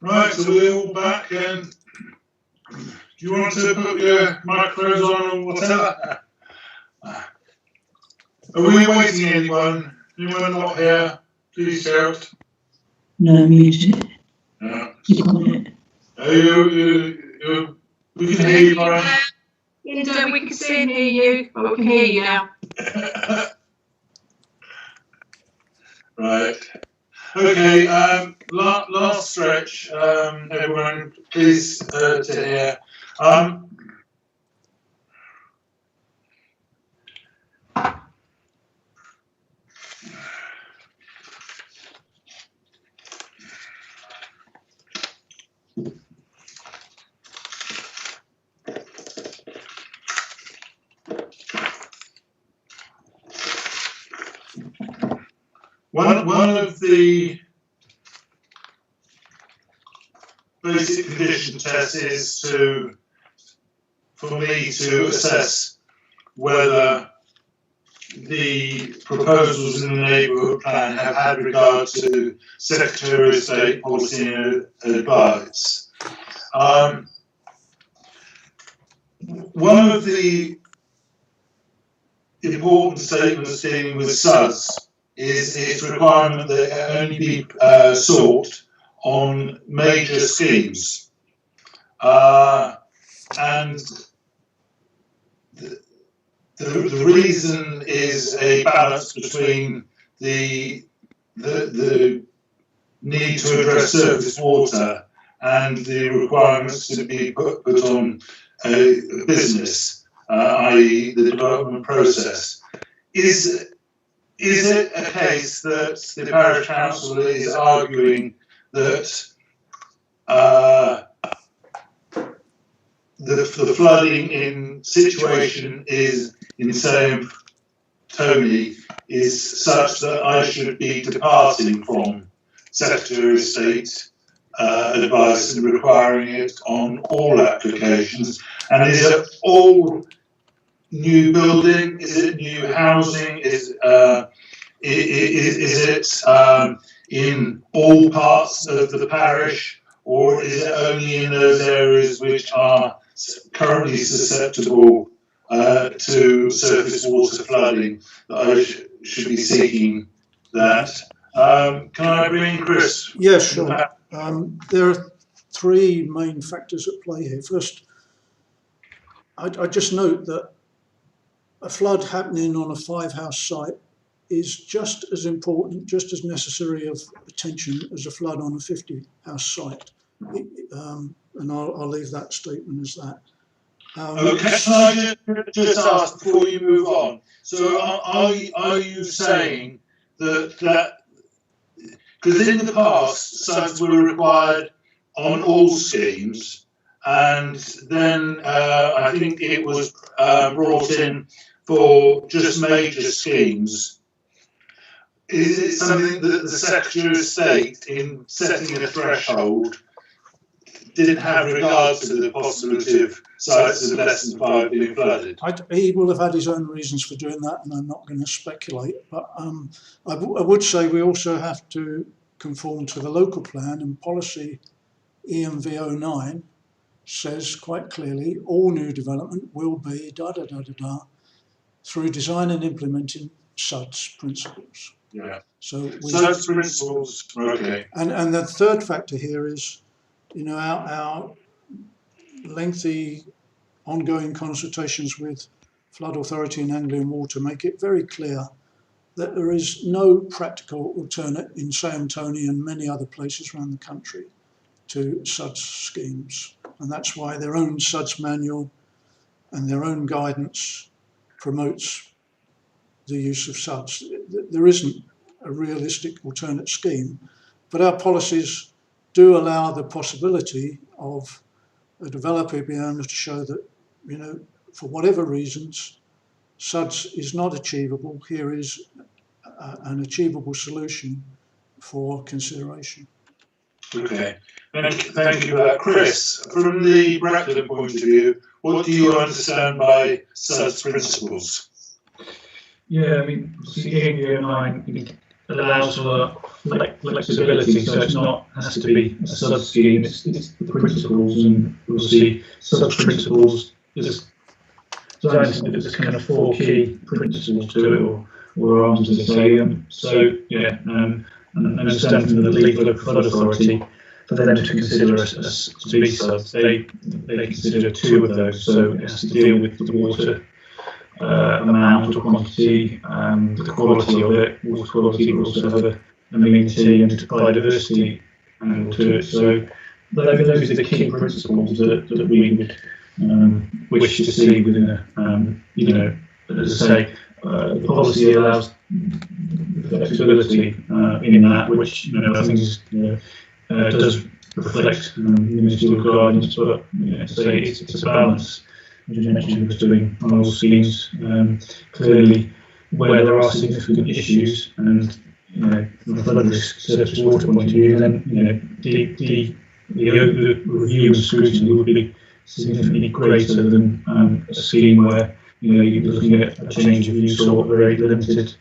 Right, so we're all back, and do you want to put your microphones on or whatever? Are we waiting anyone? Anyone not here? Please shout. No music. No. You got it. We can hear you, Brian. We can see and hear you, but we can hear you now. Right. Okay, last stretch, everyone, please to hear. One of the basic condition tests is for me to assess whether the proposals in the neighbourhood plan have had regard to Secretary of State policy and advice. One of the important statements dealing with SUDS is its requirement that it only be sought on major schemes. And the reason is a balance between the need to address surface water and the requirements to be put on a business, i.e. the development process. Is it a case that the parish council is arguing that the flooding in situation is in San Tony is such that I should be departing from Secretary of State advice and requiring it on all applications? And is it all new building? Is it new housing? Is it in all parts of the parish, or is it only in those areas which are currently susceptible to surface water flooding that I should be seeking that? Can I bring Chris? Yes, sure. There are three main factors at play here. First, I just note that a flood happening on a 5-house site is just as important, just as necessary of attention as a flood on a 50-house site. And I'll leave that statement as that. Okay, can I just ask before you move on? So are you saying that because in the past SUDs were required on all schemes, and then I think it was brought in for just major schemes. Is it something that the Secretary of State, in setting a threshold, didn't have regard to the possibility of sites of less than 5 being flooded? He will have had his own reasons for doing that, and I'm not going to speculate. But I would say we also have to conform to the local plan, and policy EMV 09 says quite clearly all new development will be through design and implementing SUDS principles. Yeah. So SUDS principles, okay. And the third factor here is, our lengthy ongoing consultations with Flood Authority and Anglian Water make it very clear that there is no practical alternate in San Tony and many other places around the country to SUDS schemes. And that's why their own SUDS manual and their own guidance promotes the use of SUDS. There isn't a realistic alternate scheme, but our policies do allow the possibility of a developer being able to show that, for whatever reasons, SUDS is not achievable. Here is an achievable solution for consideration. Okay, thank you for that. Chris, from the Bracklin point of view, what do you understand by SUDS principles? Yeah, I mean, the EMV 09 allows for flexibility, so it's not has to be a sub scheme. It's the principles, and we'll see sub principles. There's kind of 4 key principles to it, or arms, as they say. So yeah, and understand from the legal local flood authority, for them to consider us to be subs, they consider 2 of those. So it has to deal with the water amount or quantity, the quality of it, water quality, but also have a amenity and biodiversity angle to it. So those are the key principles that we would wish to see within a, as I say, the policy allows flexibility in that, which I think does reflect ministerial guidance, but to say it's a balance. As you mentioned, was doing on all schemes. Clearly, where there are significant issues, and from a flood risk surface water point of view, then the review and scrutiny would be significantly greater than a scheme where you're looking at a change of use or very limited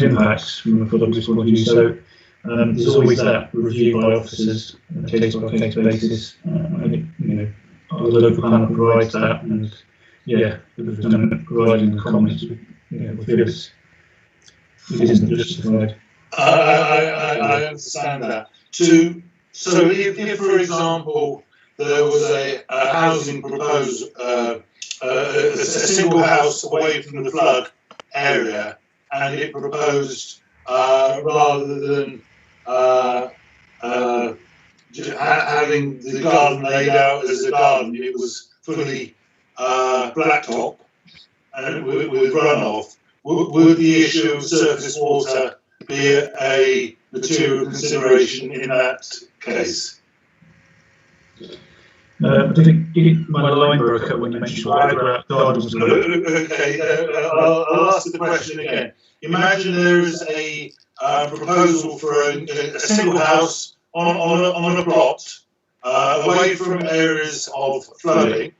impacts from a flood risk point of view. So there's always that review by officers on a case by case basis. The local panel provides that, and we've done it, providing the comments. We feel it isn't justified. I understand that. So if for example, there was a housing proposed, a single house away from the flood area, and it proposed rather than having the garden laid out as a garden, it was fully blacktop and with runoff. Would the issue of surface water be a material consideration in that case? I think my line broke up when you mentioned gardens. Okay, I'll ask the question again. Imagine there is a proposal for a single house on a plot away from areas of flooding,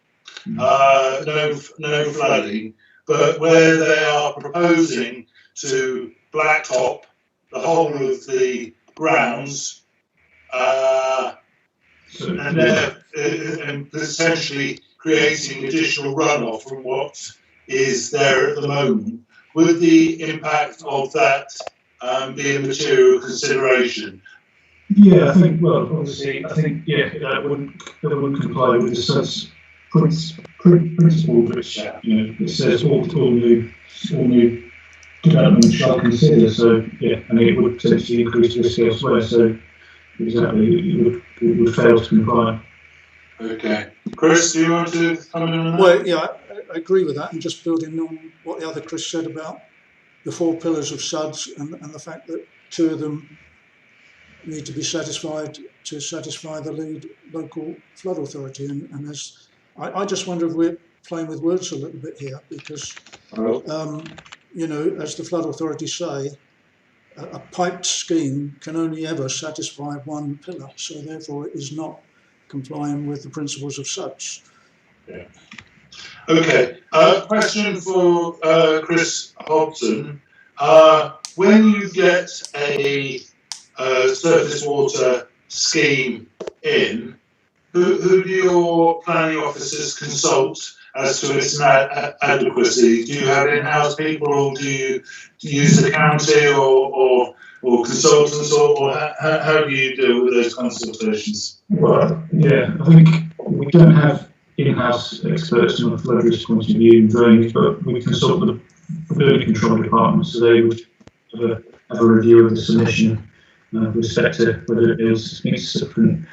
no flooding, but where they are proposing to blacktop the whole of the grounds and potentially creating additional runoff from what is there at the moment. Would the impact of that be a material consideration? Yeah, I think. Well, obviously, I think that wouldn't comply with the SUDS principle, which it says all new development shall consider. So and it would potentially increase risk elsewhere. So exactly, it would fail to comply. Okay, Chris, do you want to comment on that? Well, yeah, I agree with that, and just building on what the other Chris said about the 4 pillars of SUDS and the fact that 2 of them need to be satisfied to satisfy the lead local flood authority. And as I just wonder if we're playing with words a little bit here, because as the flood authority say, a piped scheme can only ever satisfy 1 pillar, so therefore it is not complying with the principles of SUDS. Yeah. Okay, question for Chris Hobson. When you get a surface water scheme in, who do your planning officers consult as to its adequacy? Do you have in-house people, or do you use the county or consultants, or how do you deal with those consultations? Well, I think we don't have in-house experts from a flood risk point of view in drainage, but we consult with the building control department, so they would have a review of the submission with respect to whether it meets different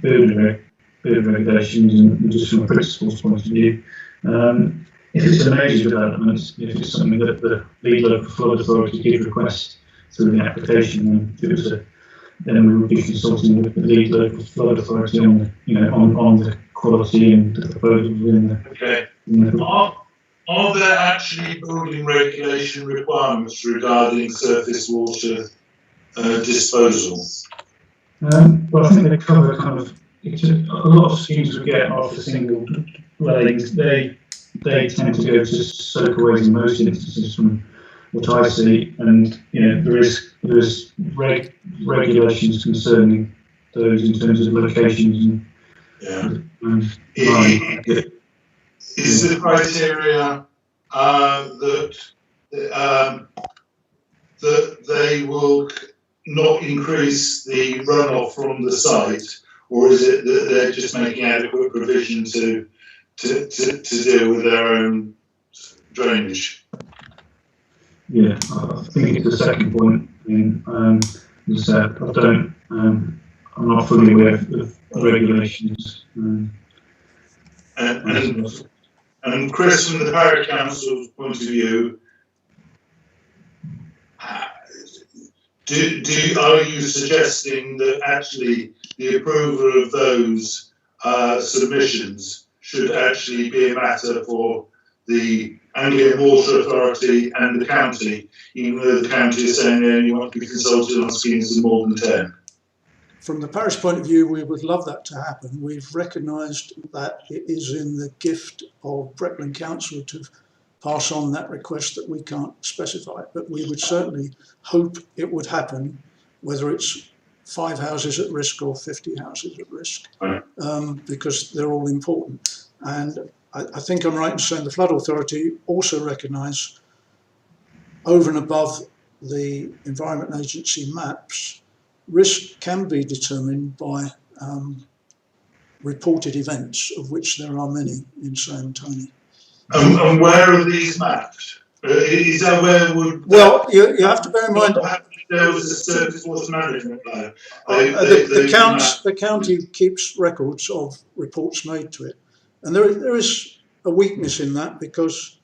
building regulations and just from a principles point of view. If it's a major development, if it's something that the lead local flood authority did request through the application, then we would be consulting with the lead local flood authority on the quality and the proposals within the. Okay. Are there actually building regulation requirements regarding surface water disposal? Well, I think they cover kind of. A lot of schemes we get are for single dwellings. They tend to go to soakaways in most instances from what I see, and there is regulations concerning those in terms of locations and is the criteria that they will not increase the runoff from the site, or is it that they're just making adequate provision to deal with their own drainage? Yeah, I think it's the second point. As I said, I'm not fully aware of regulations. And Chris, from the Parish Council's point of view, are you suggesting that actually the approval of those submissions should actually be a matter for the Anglian Water Authority and the county, even though the county is saying they only want to be consulted on schemes of more than 10? From the parish point of view, we would love that to happen. We've recognised that it is in the gift of Brecon Council to pass on that request that we can't specify, but we would certainly hope it would happen, whether it's 5 houses at risk or 50 houses at risk, because they're all important. And I think I'm right in saying the Flood Authority also recognise, over and above the Environment Agency maps, risk can be determined by reported events, of which there are many in San Antonio. And where are these mapped? Is that where would... Well, you have to bear in mind... There was a surface water management plan. The county keeps records of reports made to it. And there is a weakness in that because,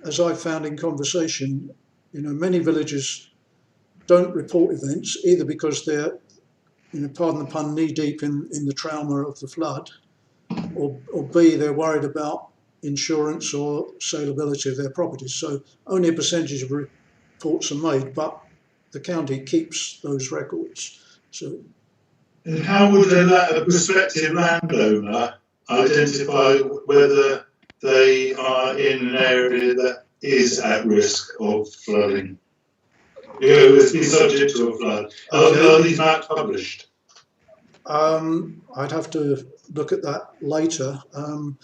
as I've found in conversation, many villages don't report events, either because they're, pardon the pun, knee-deep in the trauma of the flood, or B, they're worried about insurance or saleability of their properties. So only a percentage of reports are made, but the county keeps those records. So, and how would a prospective landowner identify whether they are in an area that is at risk of flooding? It's been subject to a flood. Are these maps published? I'd have to look at that later. But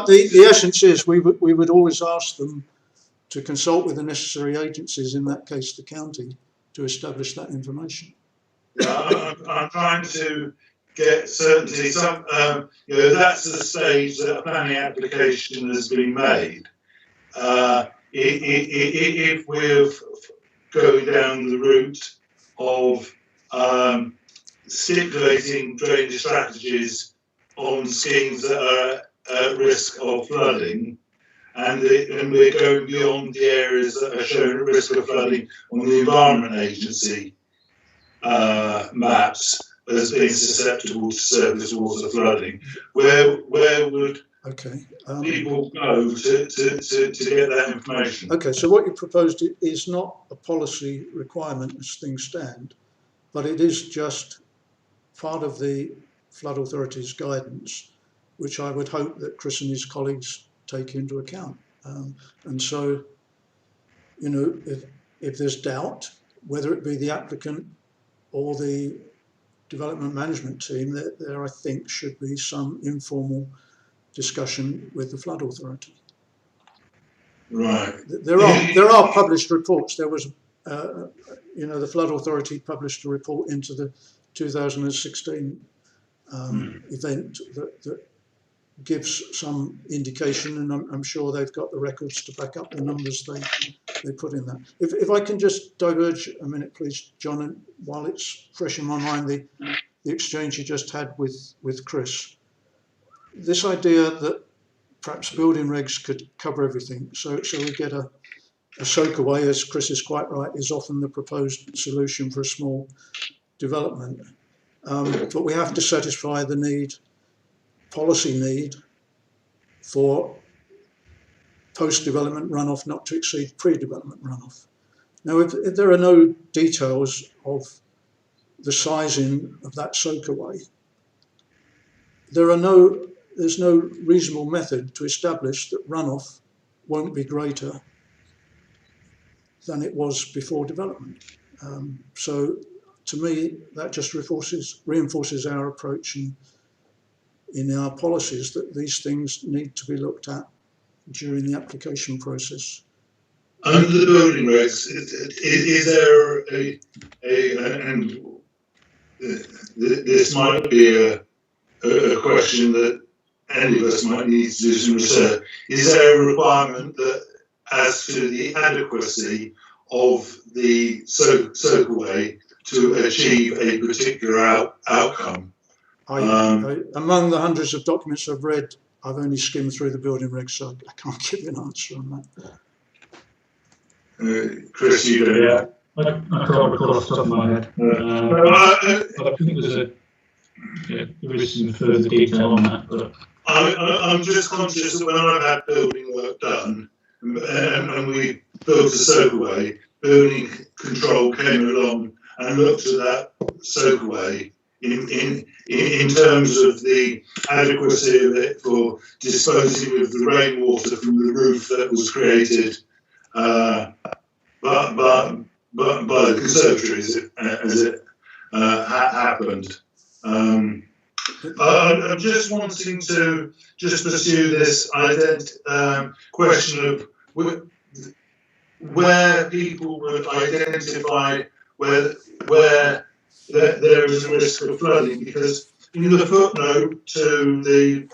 the essence is we would always ask them to consult with the necessary agencies, in that case the county, to establish that information. Yeah, I'm trying to get certainty. That's the stage that a planning application has been made. If we're going down the route of stipulating drainage strategies on schemes that are at risk of flooding, and we're going beyond the areas that are shown at risk of flooding on the Environment Agency maps as being susceptible to surface water flooding, where would people go to get that information? Okay, so what you proposed is not a policy requirement as things stand, but it is just part of the Flood Authority's guidance, which I would hope that Chris and his colleagues take into account. And so, if there's doubt, whether it be the applicant or the development management team, there I think should be some informal discussion with the Flood Authority. Right. There are published reports. There was, the Flood Authority published a report into the 2016 event that gives some indication, and I'm sure they've got the records to back up the numbers they put in that. If I can just diverge a minute, please, John, and while it's fresh in my mind, the exchange you just had with Chris. This idea that perhaps building regs could cover everything, so we get a soak away, as Chris is quite right, is often the proposed solution for a small development. But we have to satisfy the policy need for post-development runoff not to exceed pre-development runoff. Now, if there are no details of the sizing of that soak away, there's no reasonable method to establish that runoff won't be greater than it was before development. So to me, that just reinforces our approach in our policies that these things need to be looked at during the application process. Under the building regs, is there and this might be a question that any of us might need to do some research. Is there a requirement that, as to the adequacy of the soakaway to achieve a particular outcome? Among the hundreds of documents I've read, I've only skimmed through the building regs, so I can't give you an answer on that. Chris, you do. Yeah, I can't recall off the top of my head. But I think there is some further detail on that. But I'm just conscious that when I've had building work done and we built a soakaway, building control came along and looked at that soakaway in terms of the adequacy of it for disposing of the rainwater from the roof that was created by the conservatory as it happened. I'm just wanting to pursue this question of where people would identify where there is a risk of flooding, because in the footnote to the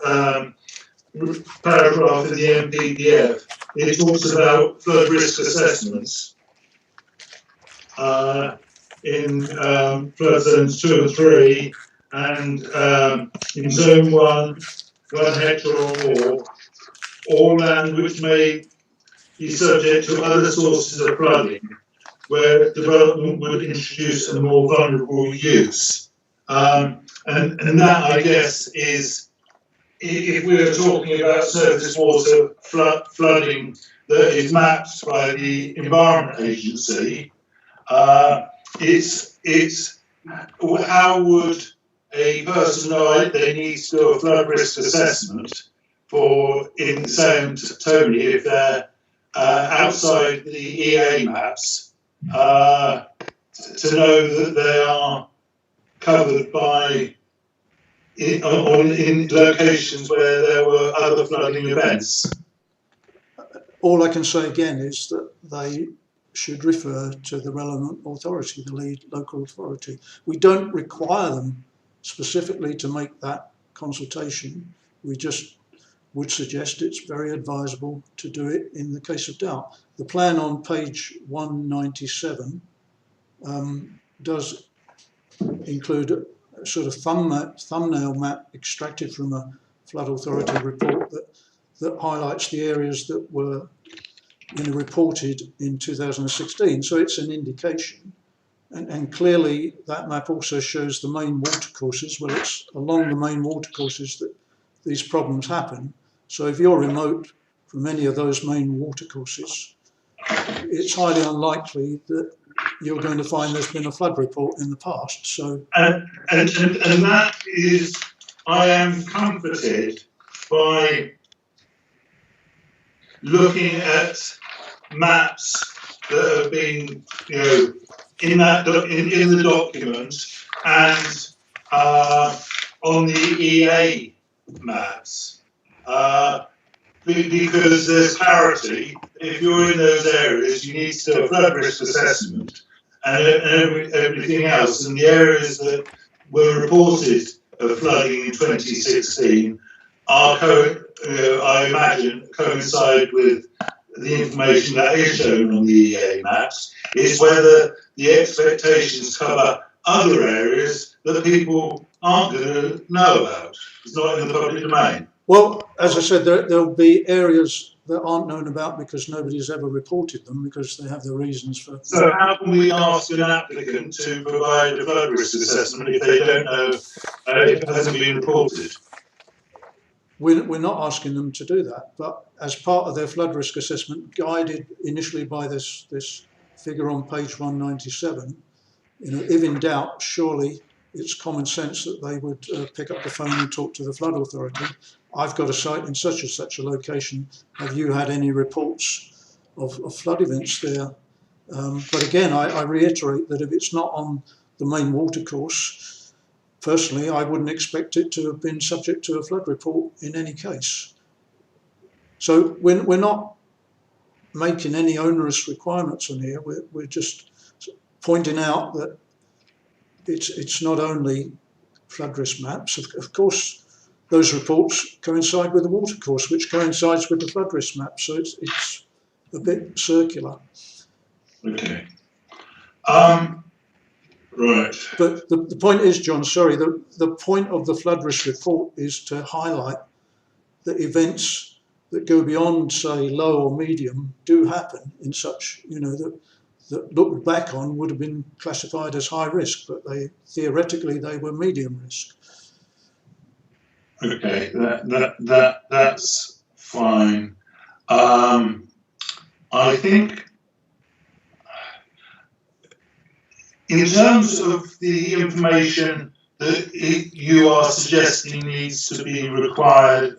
paragraph in the MPPF, it talks about flood risk assessments in flood zones 2 and 3, and in zone 1 hectare or more, all land which may be subject to other sources of flooding, where development would introduce a more vulnerable use. And that, I guess, is, if we are talking about surface water flooding that is mapped by the Environment Agency, it's how would a person know they need to do a flood risk assessment for, in San Tony, if they're outside the EA maps, to know that they are covered by in locations where there were other flooding events? All I can say again is that they should refer to the relevant authority, the lead local authority. We don't require them specifically to make that consultation. We just would suggest it's very advisable to do it in the case of doubt. The plan on page 197 does include a sort of thumbnail map extracted from a flood authority report that highlights the areas that were reported in 2016. So it's an indication. And clearly that map also shows the main watercourses. Well, it's along the main watercourses that these problems happen. So if you're remote from any of those main watercourses, it's highly unlikely that you're going to find there's been a flood report in the past. So and that is, I am comforted by looking at maps that have been, in the document and on the EA maps, because there's clarity. If you're in those areas, you need to do a flood risk assessment and everything else. And the areas that were reported of flooding in 2016 are, I imagine, coincide with the information that is shown on the EA maps. It's whether the expectations cover other areas that people aren't going to know about. It's not in the public domain. Well, as I said, there'll be areas that aren't known about because nobody's ever reported them, because they have their reasons for. So how can we ask an applicant to provide a flood risk assessment if they don't know, if it hasn't been reported? We're not asking them to do that, but as part of their flood risk assessment, guided initially by this figure on page 197, if in doubt, surely it's common sense that they would pick up the phone and talk to the flood authority. I've got a site in such and such a location. Have you had any reports of flood events there? But again, I reiterate that if it's not on the main watercourse, personally, I wouldn't expect it to have been subject to a flood report in any case. So we're not making any onerous requirements on here. We're just pointing out that it's not only flood risk maps. Of course, those reports coincide with the watercourse, which coincides with the flood risk map. So it's a bit circular. Okay. Right. But the point is, John, sorry, the point of the flood risk report is to highlight that events that go beyond, say, low or medium do happen in such, that looked back on would have been classified as high risk, but theoretically they were medium risk. Okay, that's fine. I think in terms of the information that you are suggesting needs to be required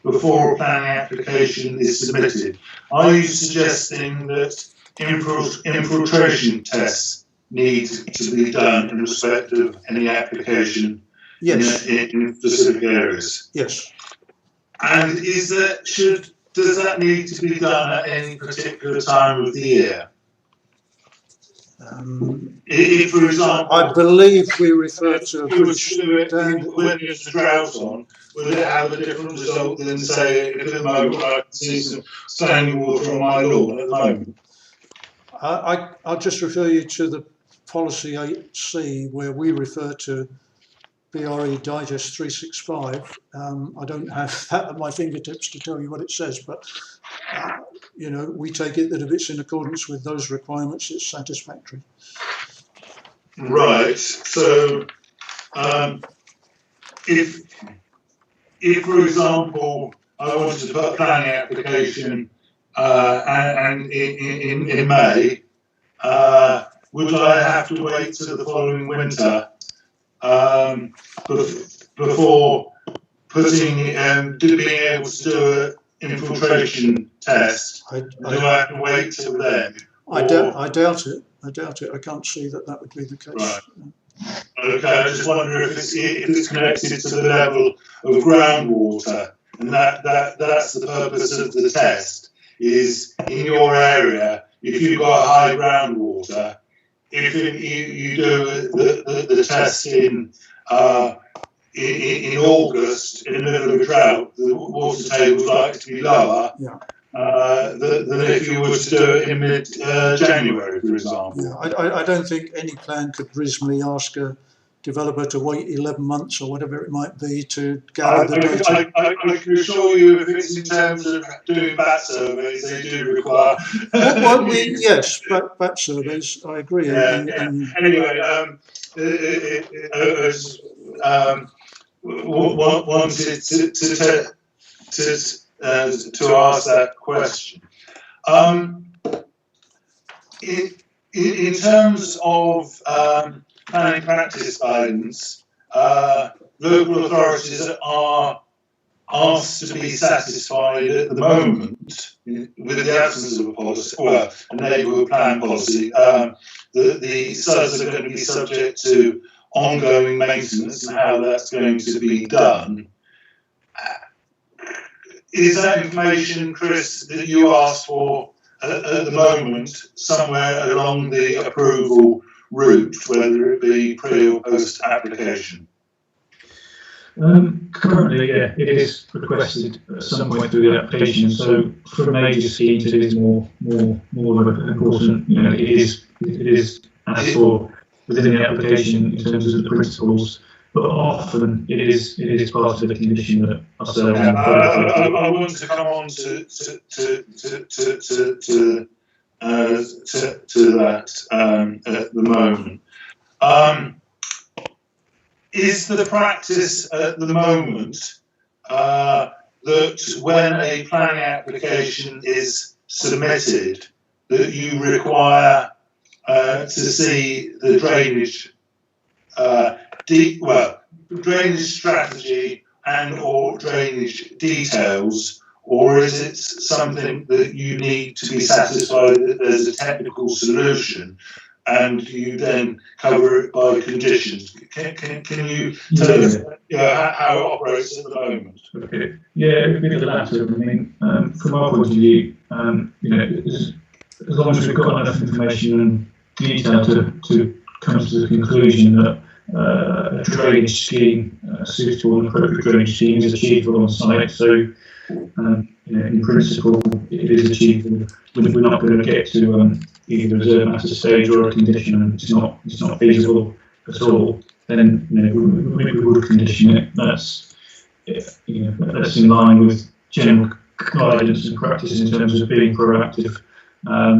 before a planning application is submitted, are you suggesting that infiltration tests need to be done in respect of any application? Yes. In specific areas? Yes. And does that need to be done at any particular time of the year? If, for example, I believe we refer to if you were to do it when there's a drought on, would it have a different result than, say, if at the moment I can see some standing water on my lawn at the moment? I'll just refer you to the policy 8C, where we refer to BRE Digest 365. I don't have that at my fingertips to tell you what it says, but we take it that if it's in accordance with those requirements, it's satisfactory. Right. So, if for example I wanted to put a planning application and in May, would I have to wait till the following winter before being able to do an infiltration test? Do I have to wait till then? I doubt it. I can't see that would be the case. Right. Okay, I just wonder if it's connected to the level of groundwater, and that's the purpose of the test. Is in your area, if you've got high groundwater, if you do the test in August, in the middle of a drought, the water table is likely to be lower than if you were to do it in mid-January, for example. Yeah, I don't think any plan could reasonably ask a developer to wait 11 months or whatever it might be to gather the data. I can assure you, if it's in terms of doing bat surveys, they do require. Yes, bat surveys, I agree. Anyway, wanted to ask that question. In terms of planning practice guidance, local authorities are asked to be satisfied at the moment with the absence of a policy, well, a neighbourhood plan policy. The SUDs are going to be subject to ongoing maintenance and how that's going to be done. Is that information, Chris, that you asked for at the moment somewhere along the approval route, whether it be pre or post application? Currently, yeah, it is requested at some point through the application. So for major schemes, it is more of an important. It is asked for within the application in terms of the principles. But often it is part of the condition that ourselves. I want to come on to that at the moment. Is the practice at the moment that when a planning application is submitted, that you require to see the drainage drainage strategy and or drainage details, or is it something that you need to be satisfied that there's a technical solution and you then cover it by conditions? Can you tell us how it operates at the moment? Okay. Yeah, it would be the latter. I mean, from our point of view, as long as we've got enough information and detail to come to the conclusion that a drainage scheme, a suitable and appropriate drainage scheme, is achievable on site. So, in principle, it is achievable. We're not going to get to either a reserve matter stage or a condition, and it's not feasible at all. Then we would condition it. That's in line with general guidance and practice in terms of being proactive. I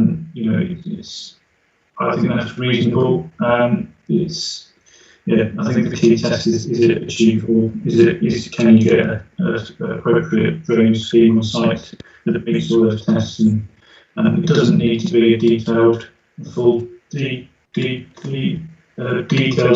think that's reasonable. I think the key test is it achievable? Can you get an appropriate drainage scheme on site that meets all those tests? And it doesn't need to be a detailed, full, detailed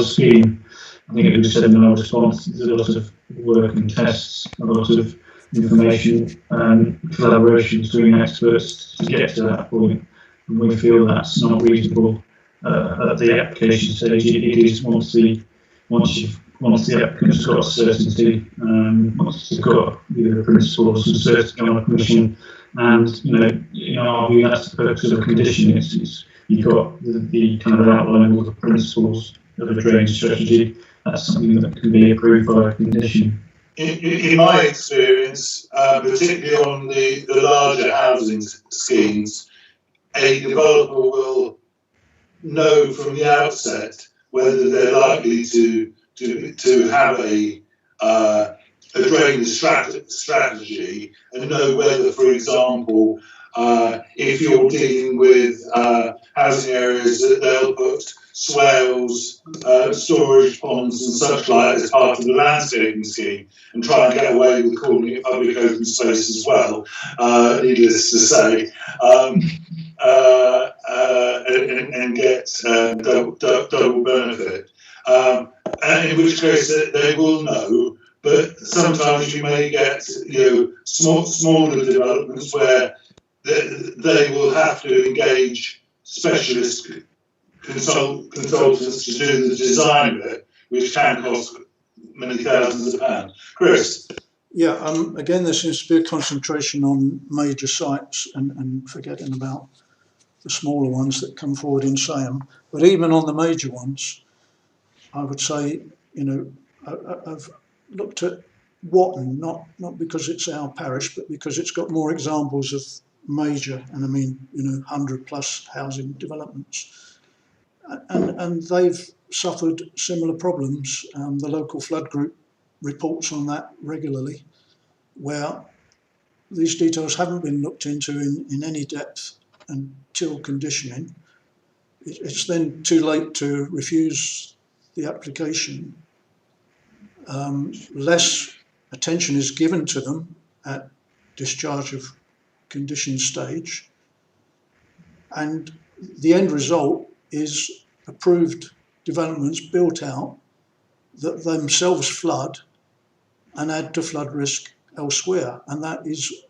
scheme. I think it was said in our response. There's a lot of work and tests, a lot of information and collaboration between experts to get to that point. And we feel that's not reasonable at the application stage. It is once the applicant's got certainty, once they've got either a principle or some certainty on a commission, and in our view that's the purpose of a condition. You've got the kind of outline of all the principles of a drainage strategy. That's something that can be approved by a condition. In my experience, particularly on the larger housing schemes, a developer will know from the outset whether they're likely to have a drainage strategy, and know whether, for example, if you're dealing with housing areas, that they'll put swales, storage ponds and such like as part of the landscaping scheme, and try and get away with calling it public open space as well, needless to say, and get double benefit. And in which case they will know, but sometimes you may get smaller developments where they will have to engage specialist consultants to do the design of it, which can cost many thousands of pounds. Chris? Yeah, again, there seems to be a concentration on major sites and forgetting about the smaller ones that come forward in SAM. But even on the major ones, I would say, I've looked at Watton, not because it's our parish, but because it's got more examples of major, and I mean, 100+ housing developments. And they've suffered similar problems. The local flood group reports on that regularly, where these details haven't been looked into in any depth until conditioning. It's then too late to refuse the application. Less attention is given to them at discharge of condition stage, and the end result is approved developments built out that themselves flood and add to flood risk elsewhere, and that is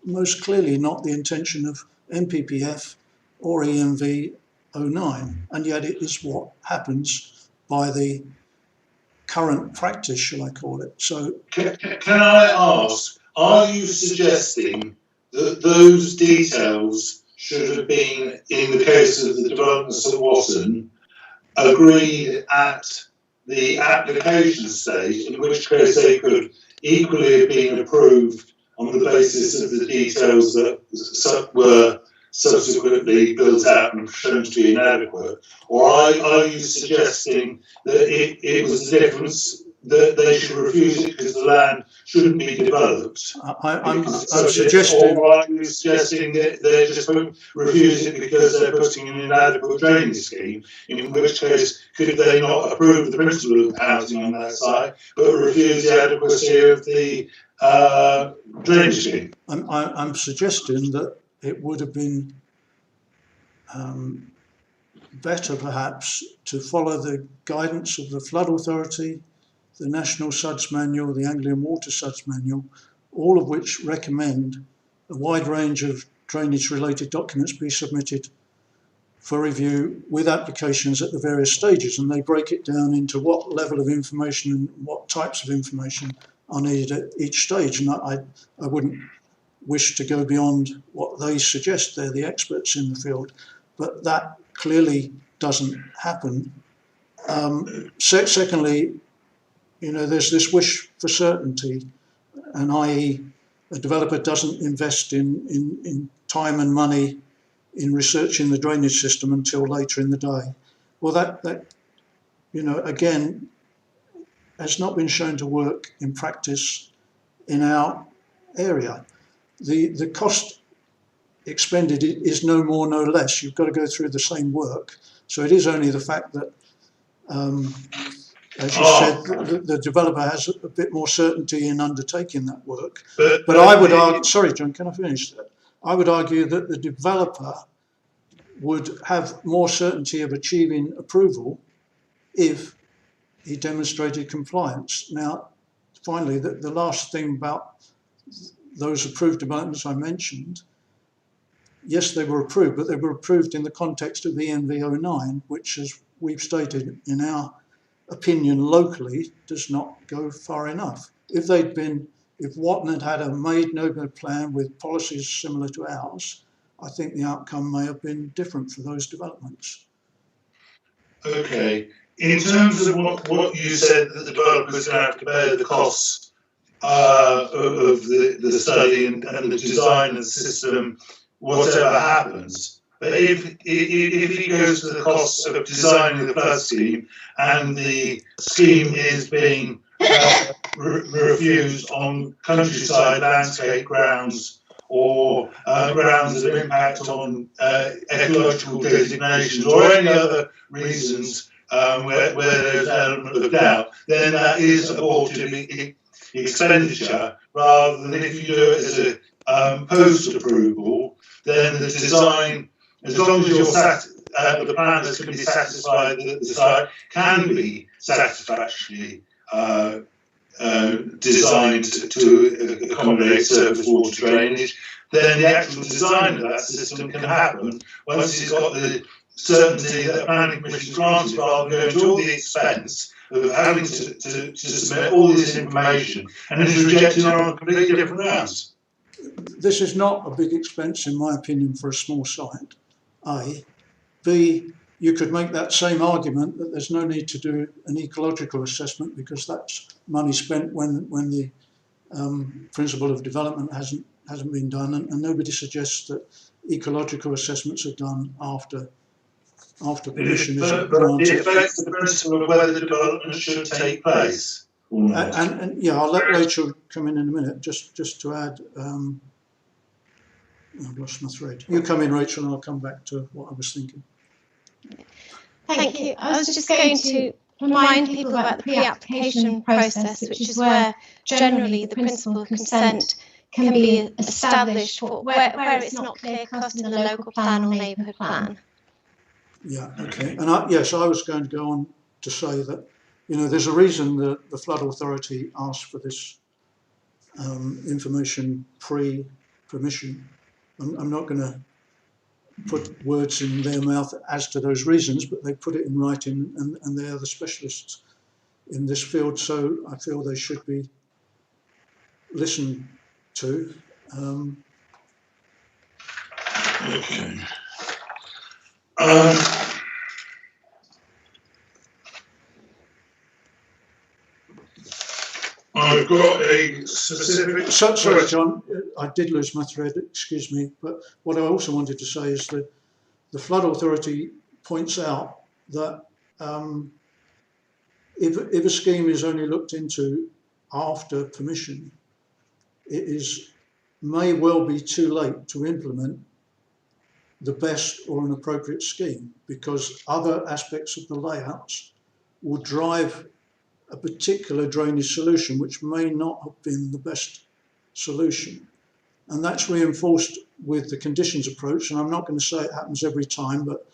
most clearly not the intention of NPPF or EMV 09, and yet it is what happens by the current practice, shall I call it. So, can I ask, are you suggesting that those details should have been, in the case of the developments at Watton, agreed at the application stage, in which case they could equally have been approved on the basis of the details that were subsequently built out and shown to be inadequate? Or are you suggesting that it was the difference that they should refuse it because the land shouldn't be developed? I'm suggesting... Or are you suggesting that they're just refuse it because they're putting in an inadequate drainage scheme, in which case could they not approve the principle of housing on that site, but refuse the adequacy of the drainage scheme? I'm suggesting that it would have been better perhaps to follow the guidance of the Flood Authority, the National SUDS Manual, the Anglian Water SUDS Manual, all of which recommend a wide range of drainage-related documents be submitted for review with applications at the various stages, and they break it down into what level of information and what types of information are needed at each stage. And I wouldn't wish to go beyond what they suggest. They're the experts in the field, but that clearly doesn't happen. Secondly, there's this wish for certainty, and i.e. a developer doesn't invest in time and money in researching the drainage system until later in the day. Well, that again, has not been shown to work in practice in our area. The cost expended is no more, no less. You've got to go through the same work. So it is only the fact that, as you said, the developer has a bit more certainty in undertaking that work. But I would argue, sorry, John, can I finish that? I would argue that the developer would have more certainty of achieving approval if he demonstrated compliance. Now, finally, the last thing about those approved developments I mentioned, yes, they were approved, but they were approved in the context of ENV09, which, as we've stated, in our opinion locally, does not go far enough. If Watton had a made no-go plan with policies similar to ours, I think the outcome may have been different for those developments. Okay. In terms of what you said, that the developer's going to have to bear the costs of the study and the design of the system, whatever happens. But if he goes to the costs of designing the first scheme and the scheme is being refused on countryside landscape grounds or grounds of impact on ecological designations or any other reasons where there's an element of doubt, then that is abortive expenditure, rather than if you do it as a post-approval, then the design, as long as you're the planners can be satisfied that the site can be satisfactorily designed to accommodate surface water drainage, then the actual design of that system can happen once it's got the certainty that the planning commission is granted, rather than going to all the expense of having to submit all this information and it's rejected on completely different grounds. This is not a big expense, in my opinion, for a small site, A. B, you could make that same argument that there's no need to do an ecological assessment because that's money spent when the principle of development hasn't been done, and nobody suggests that ecological assessments are done after permission is granted. It affects the principle of whether the development should take place. And yeah, I'll let Rachel come in a minute, just to add, I've lost my thread. You come in, Rachel, and I'll come back to what I was thinking. Thank you. I was just going to remind people about the pre-application process, which is where generally the principle of consent can be established where it's not clear-cut in the local plan or neighbourhood plan. Yeah, okay. And I was going to go on to say that, there's a reason that the Flood Authority asked for this information pre-permission. I'm not going to put words in their mouth as to those reasons, but they put it in writing, and they are the specialists in this field, so I feel they should be listened to. Okay. I've got a specific... Sorry, John, I did lose my thread, excuse me, but what I also wanted to say is that the Flood Authority points out that if a scheme is only looked into after permission, it may well be too late to implement the best or an appropriate scheme, because other aspects of the layouts will drive a particular drainage solution which may not have been the best solution. And that's reinforced with the conditions approach, and I'm not going to say it happens every time, but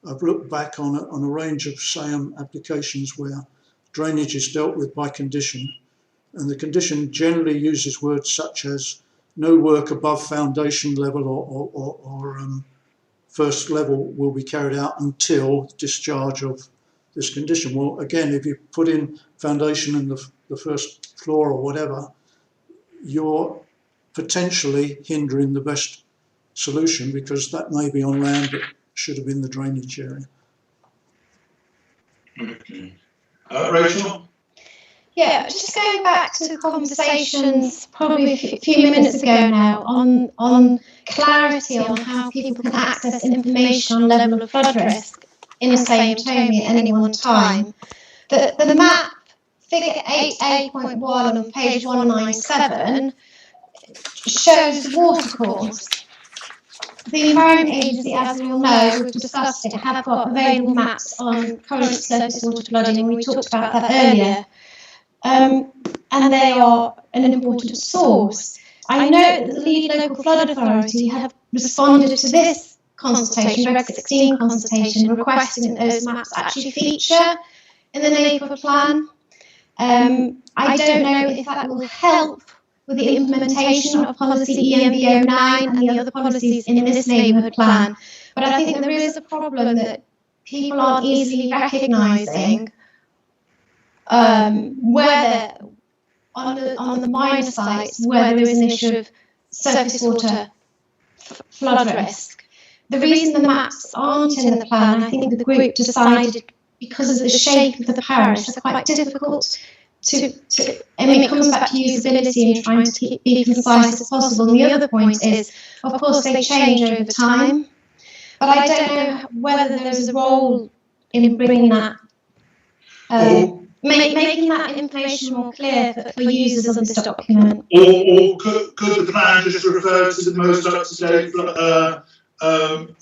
I've looked back on a range of SAM applications where drainage is dealt with by condition, and the condition generally uses words such as no work above foundation level or first level will be carried out until discharge of this condition. Well, again, if you put in foundation in the first floor or whatever, you're potentially hindering the best solution, because that may be on land that should have been the drainage area. Okay. Rachel? Yeah, just going back to conversations probably a few minutes ago now on clarity on how people can access information on level of flood risk in Same Tomey at any one time. The map, figure 8A.1 on page 197, shows the watercourse. The Environment Agency, as we all know, we've discussed it, have got available maps on current surface water flooding, and we talked about that earlier. And they are an important source. I know that the lead local flood authority have responded to this consultation, Reg 16 consultation, requesting that those maps actually feature in the neighbourhood plan. I don't know if that will help with the implementation of policy EMB 09 and the other policies in this neighbourhood plan, but I think there is a problem that people aren't easily recognising where on the minor sites where there is an issue of surface water flood risk. The reason the maps aren't in the plan, I think the group decided because of the shape of the parish, they're quite difficult to I mean, it comes back to usability and trying to be concise as possible. And the other point is, of course, they change over time, but I don't know whether there's a role in bringing that, making that information more clear for users of this document. Or could the plan just refer to the most up-to-date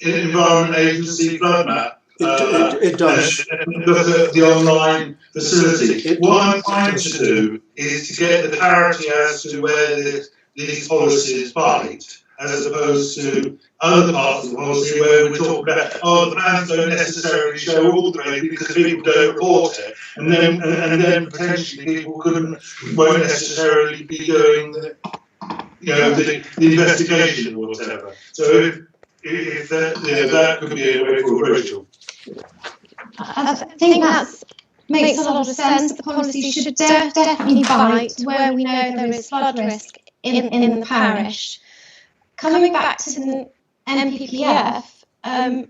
Environment Agency flood map? It does. The online facility. What I'm trying to do is to get the clarity as to where these policies bite, as opposed to other parts of the policy where we talk about, the plans don't necessarily show all the drainage because people don't report it, and then potentially people won't necessarily be doing the investigation or whatever. So if that could be a way for Rachel. I think that makes a lot of sense. The policy should definitely bite where we know there is flood risk in the parish. Coming back to the NPPF, I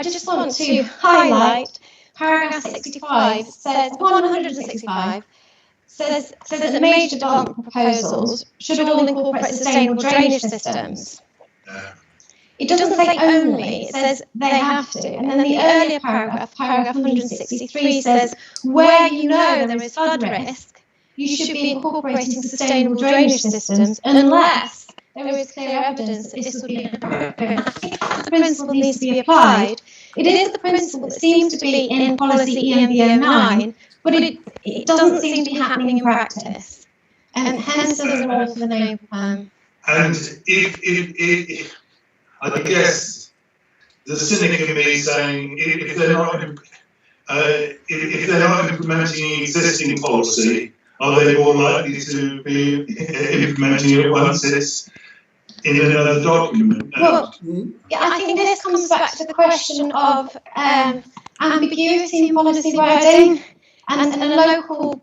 just want to highlight paragraph 65 says 165 says that major development proposals should all incorporate sustainable drainage systems. It doesn't say only, it says they have to. And then the earlier paragraph, paragraph 163, says where you know there is flood risk, you should be incorporating sustainable drainage systems unless there is clear evidence that this would be appropriate. The principle needs to be applied. It is the principle that seems to be in policy EMB 09, but it doesn't seem to be happening in practice. And hence there's a role for the neighbourhood plan. And if I guess the cynic in me saying if they're not implementing existing policy, are they more likely to be implementing it once it's in another document? Well, yeah, I think this comes back to the question of ambiguity in policy wording and a local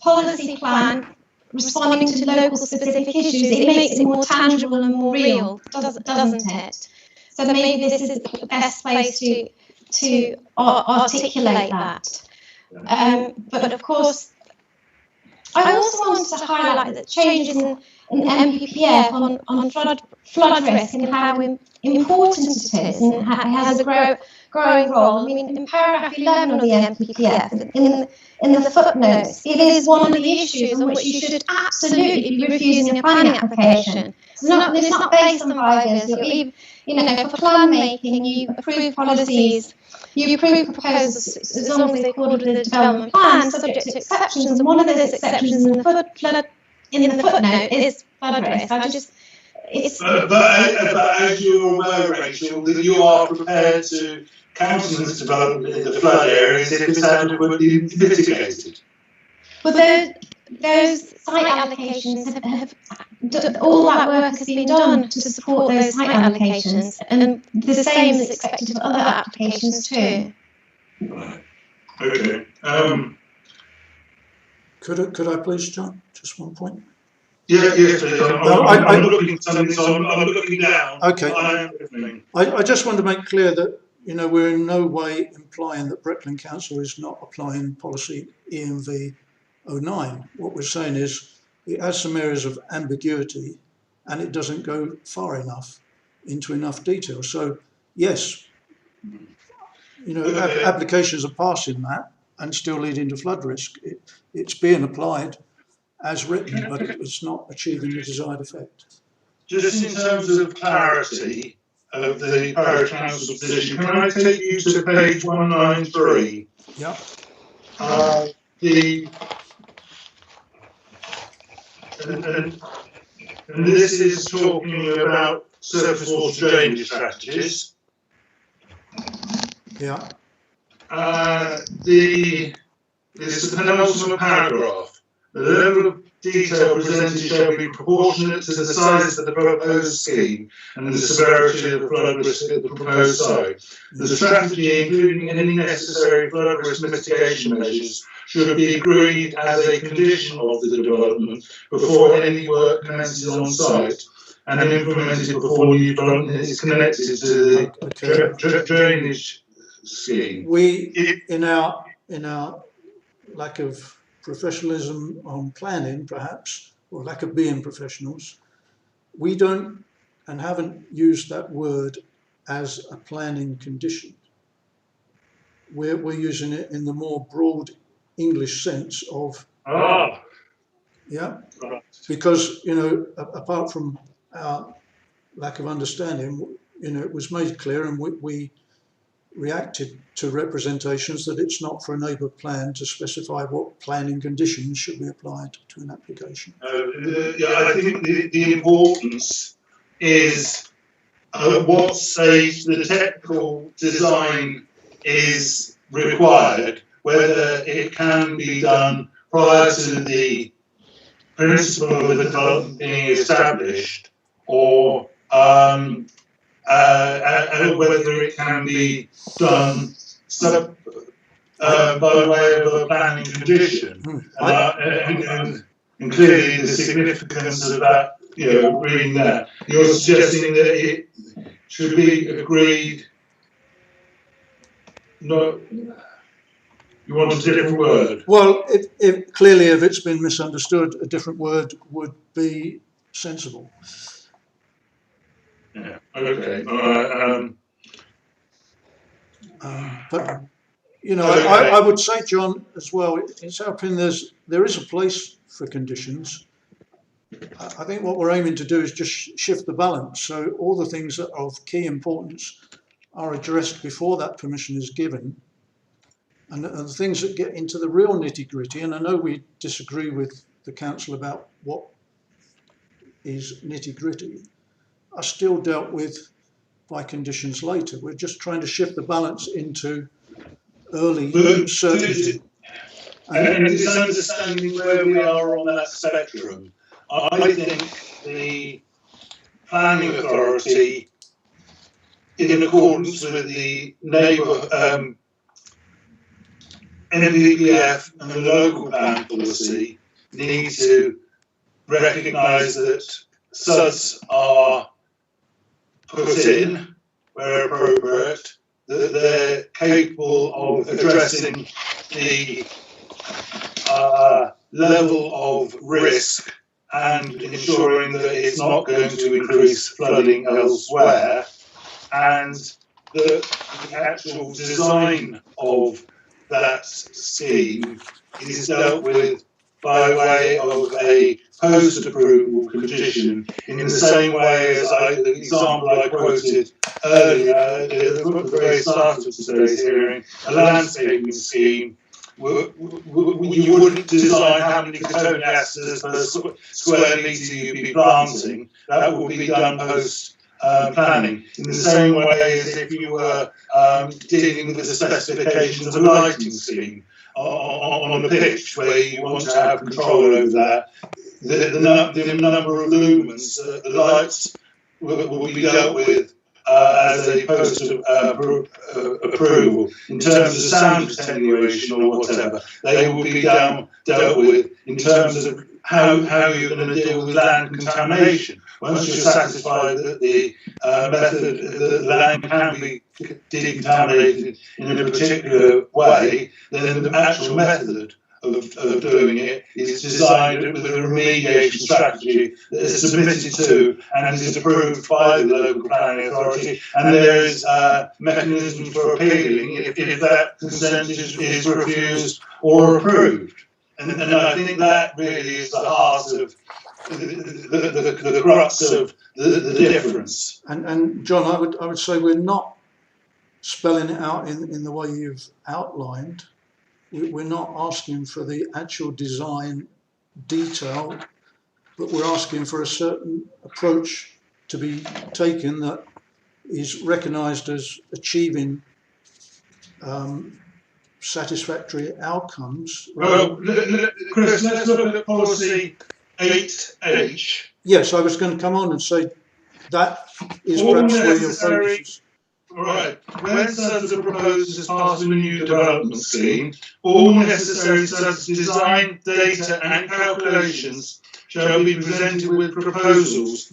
policy plan responding to local specific issues. It makes it more tangible and more real, doesn't it? So maybe this is the best place to articulate that. But of course, I also wanted to highlight that changes in MPPF on flood risk and how important it is, and it has a growing role. I mean, in paragraph 11 of the MPPF, in the footnotes, it is one of the issues on which you should absolutely be refusing a planning application. It's not based on 5 years. For plan making, you approve policies, you approve proposals as long as they according to the development plan, subject to exceptions. And one of those exceptions in the footnote is flood risk. But as you're aware, Rachel, that you are prepared to counting this development in the flood areas if it's adequately mitigated. Well, those site allocations all that work has been done to support those site allocations, and the same is expected of other applications too. Right. Okay. Could I please, John, just one point? Yeah, yes, please. I'm looking at something, so I'm looking down. Okay. I am listening. I just want to make clear that, you know, we're in no way implying that Brecon Council is not applying policy EMV 09. What we're saying is it has some areas of ambiguity and it doesn't go far enough into enough detail. So, yes, you know, applications are passing that and still leading to flood risk. It's being applied as written, but it's not achieving the desired effect. Just in terms of clarity of the parish council position, can I take you to page 193? Yeah. And this is talking about surface water drainage strategies. Yeah. It's the penultimate paragraph. The level of detail presented shall be proportionate to the size of the proposed scheme and the severity of the flood risk at the proposed site. The strategy, including any necessary flood risk mitigation measures, should be agreed as a condition of the development before any work commences on site and implemented before new development is connected to the drainage scheme. We, in our lack of professionalism on planning, perhaps, or lack of being professionals, we don't and haven't used that word as a planning condition. We're using it in the more broad English sense of, yeah, because, you know, apart from our lack of understanding, you know, it was made clear and we reacted to representations that it's not for a neighbour plan to specify what planning conditions should be applied to an application. I think the importance is what stage the technical design is required, whether it can be done prior to the principle of the development being established, or whether it can be done by way of a planning condition. And clearly the significance of that, you know, reading that, you're suggesting that it should be agreed, no, you want a different word? Well, clearly if it's been misunderstood, a different word would be sensible. Yeah, okay. But, you know, I would say, John, as well, it's our opinion there is a place for conditions. I think what we're aiming to do is just shift the balance. So all the things that are of key importance are addressed before that permission is given. And the things that get into the real nitty-gritty, and I know we disagree with the council about what is nitty-gritty, are still dealt with by conditions later. We're just trying to shift the balance into early certainty. And it's understanding where we are on that spectrum. I think the planning authority, in accordance with the neighbour NPPF and the local plan policy, need to recognise that SUDs are put in where appropriate, that they're capable of addressing the level of risk and ensuring that it's not going to increase flooding elsewhere, and that the actual design of that scheme is dealt with by way of a post-approval condition, in the same way as the example I quoted earlier at the very start of today's hearing, a landscaping scheme. You wouldn't design how many cotoneasters per square metre you'd be planting. That would be done post planning, in the same way as if you were dealing with the specifications of a lighting scheme on a pitch where you want to have control over that. The number of lumens, the lights will be dealt with as a post approval. In terms of sound attenuation or whatever, they will be dealt with in terms of how you're going to deal with land contamination. Once you're satisfied that the method, the land can be decontaminated in a particular way, then the actual method of doing it is designed with a remediation strategy that is submitted to and is approved by the local planning authority, and there is mechanisms for appealing if that consent is refused or approved. And I think that really is the heart of the crux of the difference. And John, I would say we're not spelling it out in the way you've outlined. We're not asking for the actual design detail, but we're asking for a certain approach to be taken that is recognised as achieving satisfactory outcomes. Well, Chris, let's look at policy 8H. Yes, I was going to come on and say that is perhaps where your focus is. Right. When studies are proposed as part of a new development scheme, all necessary studies, design, data and calculations shall be presented with proposals,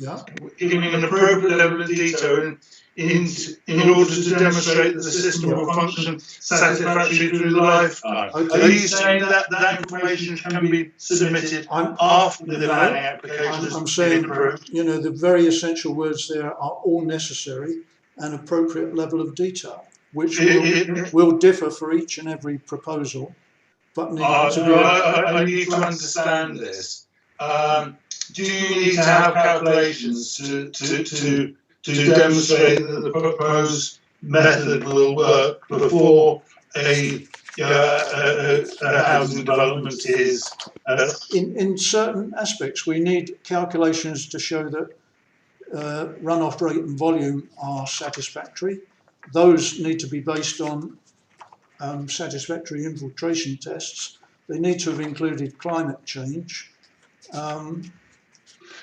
giving an appropriate level of detail in order to demonstrate that the system will function satisfactorily through the lifetime. Okay. Are you saying that that information can be submitted after the planning application? I'm saying, you know, the very essential words there are all necessary and appropriate level of detail, which will differ for each and every proposal. But I need to understand this. Do you need to have calculations to demonstrate that the proposed method will work before a housing development is? In certain aspects, we need calculations to show that runoff rate and volume are satisfactory. Those need to be based on satisfactory infiltration tests. They need to have included climate change, and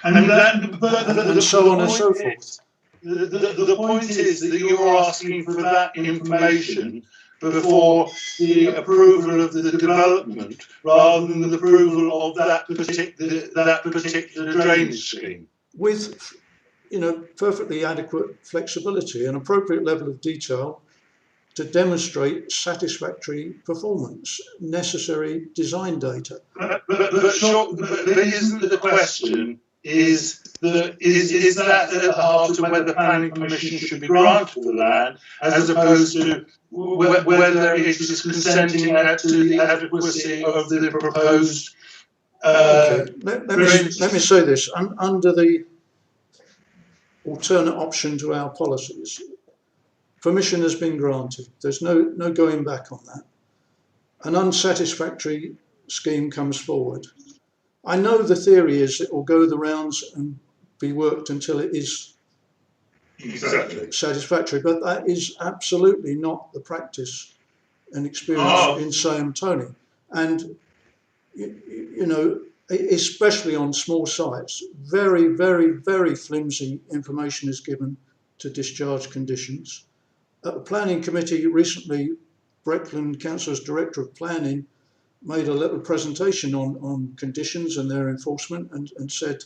so on and so forth. The point is that you're asking for that information before the approval of the development, rather than the approval of that particular drainage scheme. With, you know, perfectly adequate flexibility and appropriate level of detail to demonstrate satisfactory performance, necessary design data. But isn't the question is that at the heart of whether planning permission should be granted for land, as opposed to whether it is consenting to the adequacy of the proposed. Okay. Let me say this. Under the alternate option to our policies, permission has been granted. There's no going back on that. An unsatisfactory scheme comes forward. I know the theory is it will go the rounds and be worked until it is satisfactory, but that is absolutely not the practice and experience in Sayham Tony. And you know, especially on small sites, very, very, very flimsy information is given to discharge conditions. At the planning committee recently, Breckland Council's Director of Planning made a little presentation on conditions and their enforcement, and said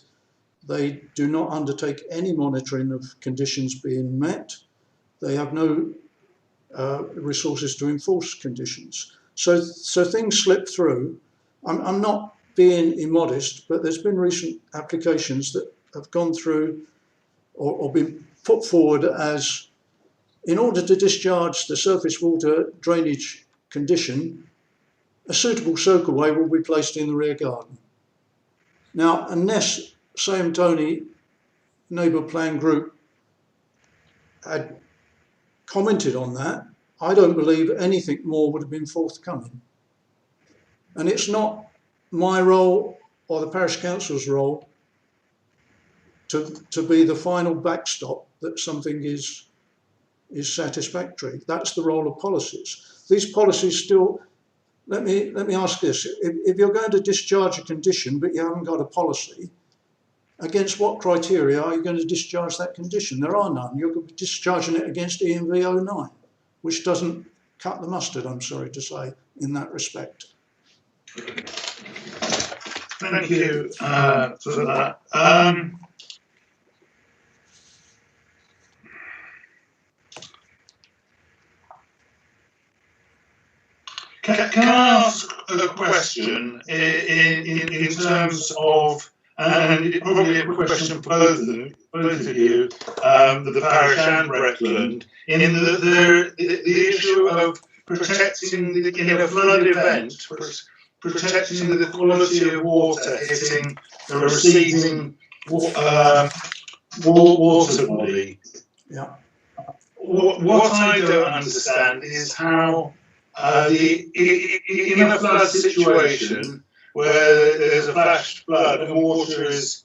they do not undertake any monitoring of conditions being met. They have no resources to enforce conditions. So things slip through. I'm not being immodest, but there's been recent applications that have gone through or been put forward as, in order to discharge the surface water drainage condition, a suitable soakaway will be placed in the rear garden. Now, unless Sayham Tony Neighbour Plan Group had commented on that, I don't believe anything more would have been forthcoming. And it's not my role or the parish council's role to be the final backstop that something is satisfactory. That's the role of policies. These policies still. Let me ask this: if you're going to discharge a condition but you haven't got a policy, against what criteria are you going to discharge that condition? There are none. You're discharging it against ENV 09, which doesn't cut the mustard, I'm sorry to say, in that respect. Thank you for that. Can I ask a question in terms of, and probably a question for both of you, the parish and Breckland, in the issue of protecting in a flood event, protecting the quality of water hitting the receiving water body. Yeah. What I don't understand is how in a flood situation where there's a flash flood and water is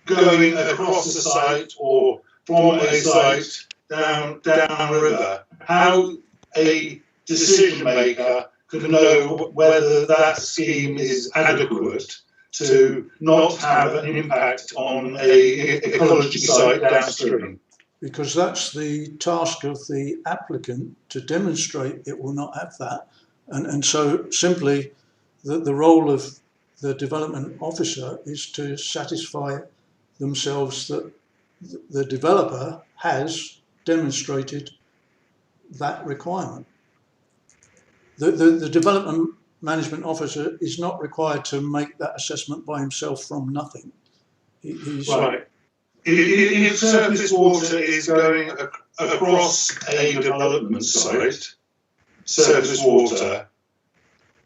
going across the site or from a site down a river, how a decision maker can know whether that scheme is adequate to not have an impact on a ecology site downstream. Because that's the task of the applicant to demonstrate it will not have that. And so simply the role of the development officer is to satisfy themselves that the developer has demonstrated that requirement. The development management officer is not required to make that assessment by himself from nothing. He's right. If surface water is going across a development site, surface water,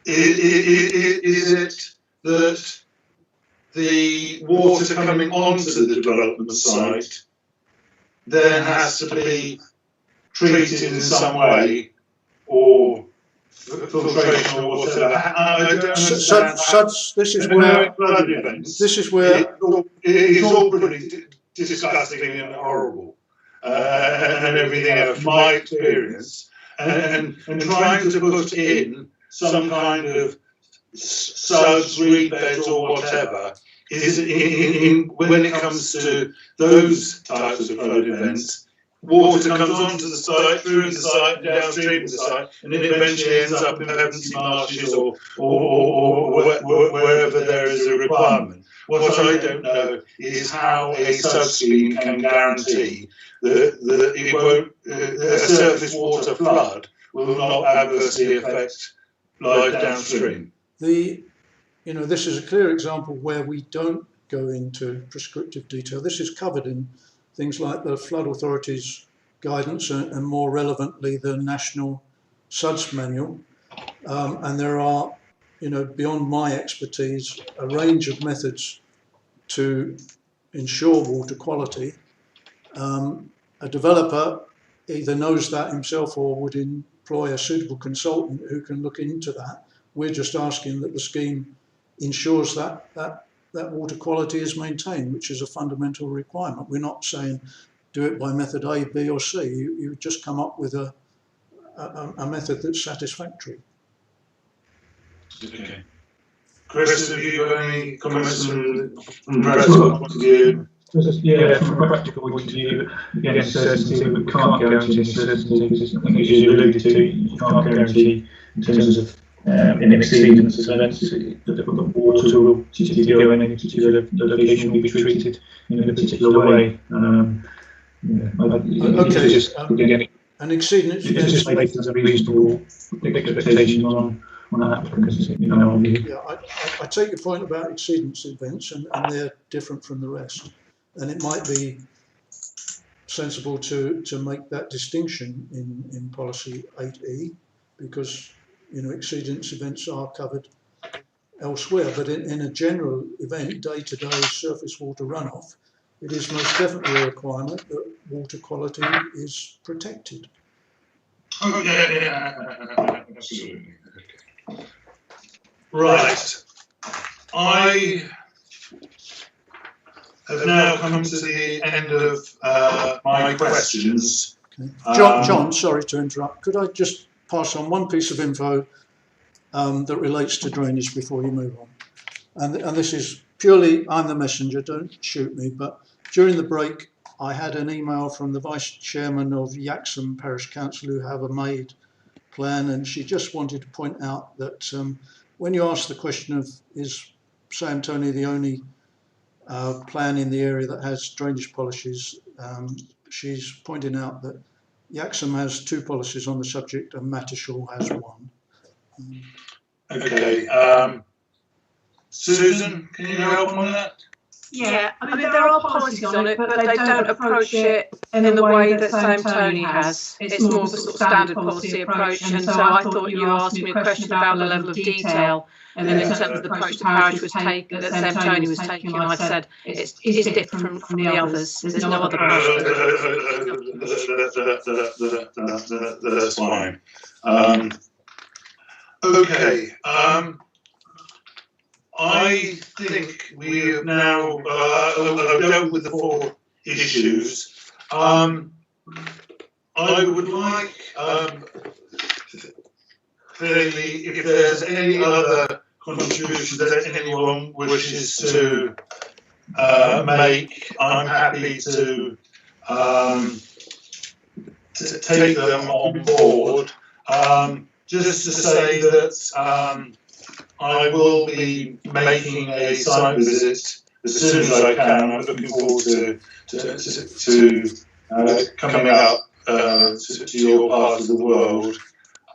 is it that the water coming onto the development site then has to be treated in some way, or filtration or whatever? I don't understand. This is where it's all pretty disgusting and horrible, and everything else, from my experience, and trying to put in some kind of suds, reed beds, or whatever is when it comes to those types of flood events. Water comes onto the site, through the site, downstream of the site, and it eventually ends up in pevensey marshes or wherever there is a requirement. What I don't know is how a sub-scheme can guarantee that it won't, a surface water flood will not adversely affect life downstream. This is a clear example where we don't go into prescriptive detail. This is covered in things like the Flood Authority's guidance and more relevantly the National SUDS Manual. And there are, beyond my expertise, a range of methods to ensure water quality. A developer either knows that himself or would employ a suitable consultant who can look into that. We're just asking that the scheme ensures that water quality is maintained, which is a fundamental requirement. We're not saying do it by method A, B or C. You just come up with a method that's satisfactory. Okay. Chris, have you got any comments from practical point of view? Yeah, from a practical point of view, again, certainty, we can't guarantee any certainty because I think, as you alluded to, you can't guarantee in terms of in exceedance of events that the water will go in any particular location will be treated in a particular way. An exceedance it just makes a reasonable expectation on applicants. I take your point about exceedance events, and they're different from the rest. And it might be sensible to make that distinction in policy 8E, because exceedance events are covered elsewhere. But in a general event, day-to-day surface water runoff, it is most definitely a requirement that water quality is protected. Oh, yeah, absolutely. Okay. Right. have now come to the end of my questions. Okay. John, sorry to interrupt. Could I just pass on one piece of info that relates to drainage before you move on? And this is purely, I'm the messenger, don't shoot me, but during the break, I had an email from the Vice Chairman of Yaxham Parish Council who have a MAID plan, and she just wanted to point out that when you ask the question of is San Antonio the only plan in the area that has drainage policies, she's pointing out that Yaxham has 2 policies on the subject and Mattershall has 1. Okay. Susan, can you help on that? Yeah, I mean, there are policies on it, but they don't approach it in the way that San Antonio has. It's more of a sort of standard policy approach, and so I thought you asked me a question about the level of detail and in terms of the approach the parish was taking, that San Antonio was taking, and I said it's different from the others. There's no other approach. That's fine. Okay. I think we have now dealt with the 4 issues. I would like, clearly, if there's any other contributions that anyone wishes to make, I'm happy to take them on board. Just to say that I will be making a site visit as soon as I can. I'm looking forward to coming up to your part of the world.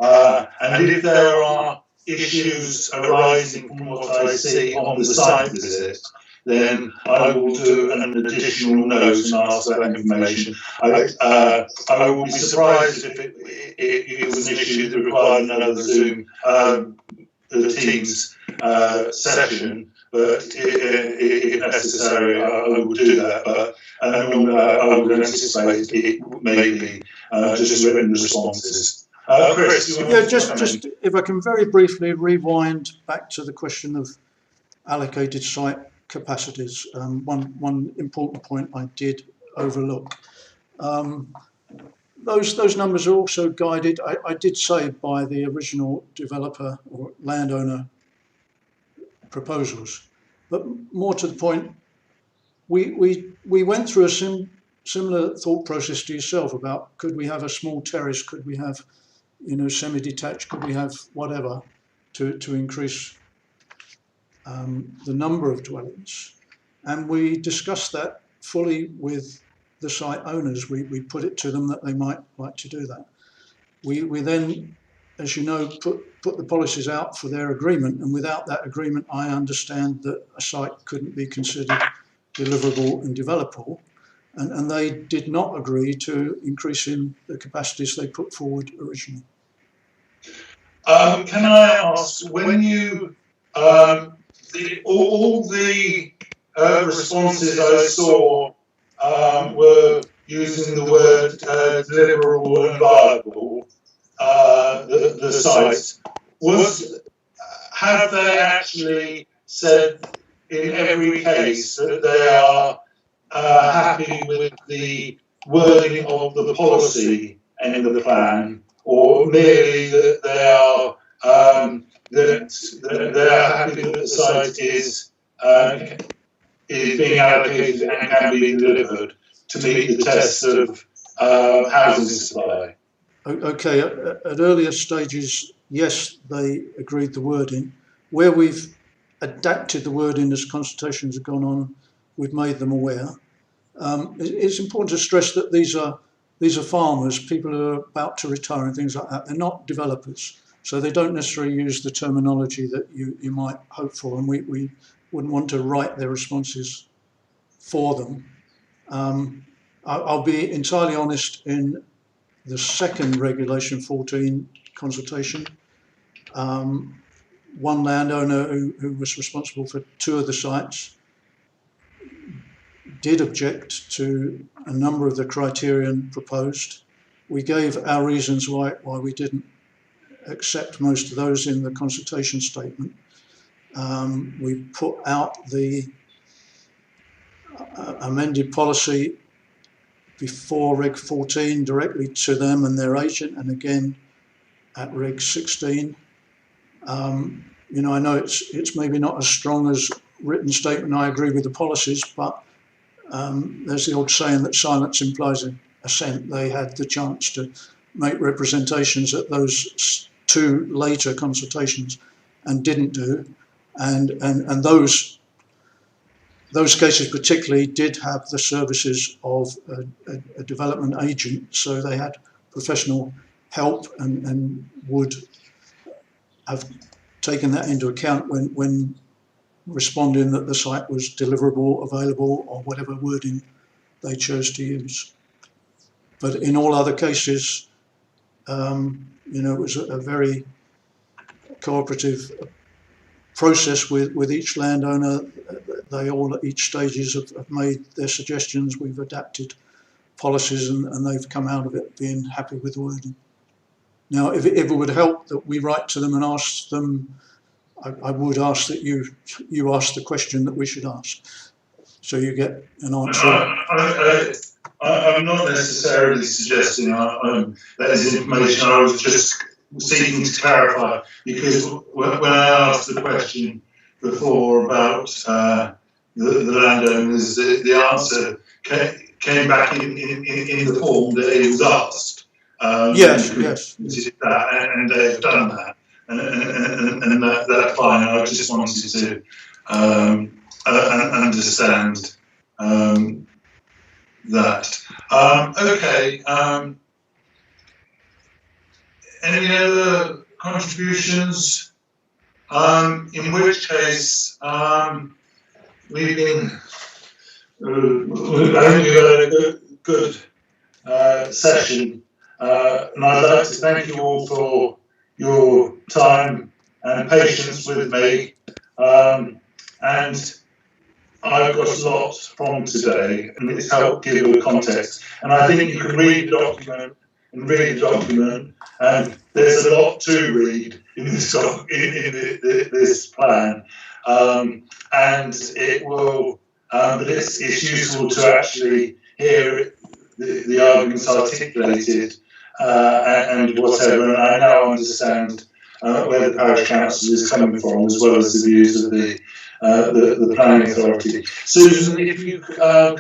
And if there are issues arising from what I see on the site visit, then I will do an additional note and ask that information. I will be surprised if it was an issue that required another Zoom the Teams session, but if necessary, I will do that. But I would anticipate it may be just written responses. Chris, yeah, just if I can very briefly rewind back to the question of allocated site capacities. One important point I did overlook. Those numbers are also guided, I did say, by the original developer or landowner proposals. But more to the point, we went through a similar thought process to yourself about could we have a small terrace, could we have, semi-detached, could we have whatever to increase the number of dwellings. And we discussed that fully with the site owners. We put it to them that they might like to do that. We then, as you know, put the policies out for their agreement, and without that agreement, I understand that a site couldn't be considered deliverable and developable, and they did not agree to increasing the capacities they put forward originally. Can I ask, when you all the responses I saw were using the word deliverable and viable, the site, have they actually said in every case that they are happy with the wording of the policy and the plan, or merely that they are happy that the site is being allocated and can be delivered to meet the tests of housing supply? Okay, at earlier stages, yes, they agreed the wording. Where we've adapted the wording as consultations have gone on, we've made them aware. It's important to stress that these are farmers, people who are about to retire and things like that. They're not developers, so they don't necessarily use the terminology that you might hope for, and we wouldn't want to write their responses for them. I'll be entirely honest, in the second Regulation 14 consultation, one landowner who was responsible for 2 of the sites did object to a number of the criterion proposed. We gave our reasons why we didn't accept most of those in the consultation statement. We put out the amended policy before Reg 14 directly to them and their agent, and again at Reg 16. You know, I know it's maybe not as strong as written statement. I agree with the policies, but there's the old saying that silence implies assent. They had the chance to make representations at those 2 later consultations and didn't do, and those cases particularly did have the services of a development agent, so they had professional help and would have taken that into account when responding that the site was deliverable, available, or whatever wording they chose to use. But in all other cases, you know, it was a very cooperative process with each landowner. They all at each stages have made their suggestions. We've adapted policies and they've come out of it being happy with the wording. Now, if it would help that we write to them and ask them, I would ask that you ask the question that we should ask, so you get an answer. I'm not necessarily suggesting that is information. I was just seeking to clarify, because when I asked the question before about the landowners, the answer came back in the form that it was asked. Yes. And they've done that, and that's fine. I just wanted to understand that. Okay. Any other contributions? In which case, we've been. I think we've had a good session. And I'd like to thank you all for your time and patience with me. And I've got a lot from today, and it's helped give a context. And I think you can read the document and there's a lot to read in this this plan. And it will, but it's useful to actually hear the arguments articulated. And whatever, and I now understand where the parish council is coming from, as well as the views of the planning authority. Susan, if I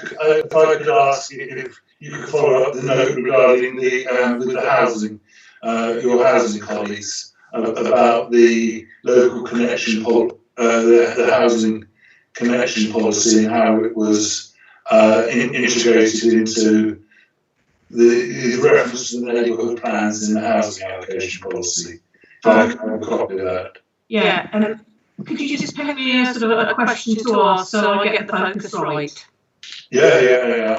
could ask if you could follow up the note regarding with the housing, your housing colleagues, about the local connection the housing connection policy and how it was integrated into the reference to the neighbourhood plans in the housing allocation policy. If I can have a copy of that. Yeah, and could you just pick me a sort of a question to ask so I get the focus right? Yeah.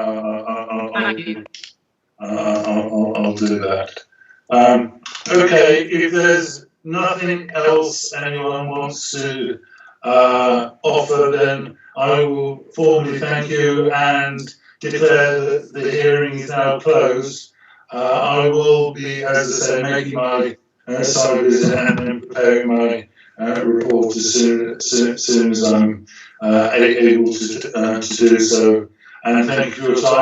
I'll do that. Okay, if there's nothing else anyone wants to offer, then I will formally thank you and declare that the hearing is now closed. I will be, as I say, making my site visit and then preparing my report as soon as I'm able to do so. And thank you for your time.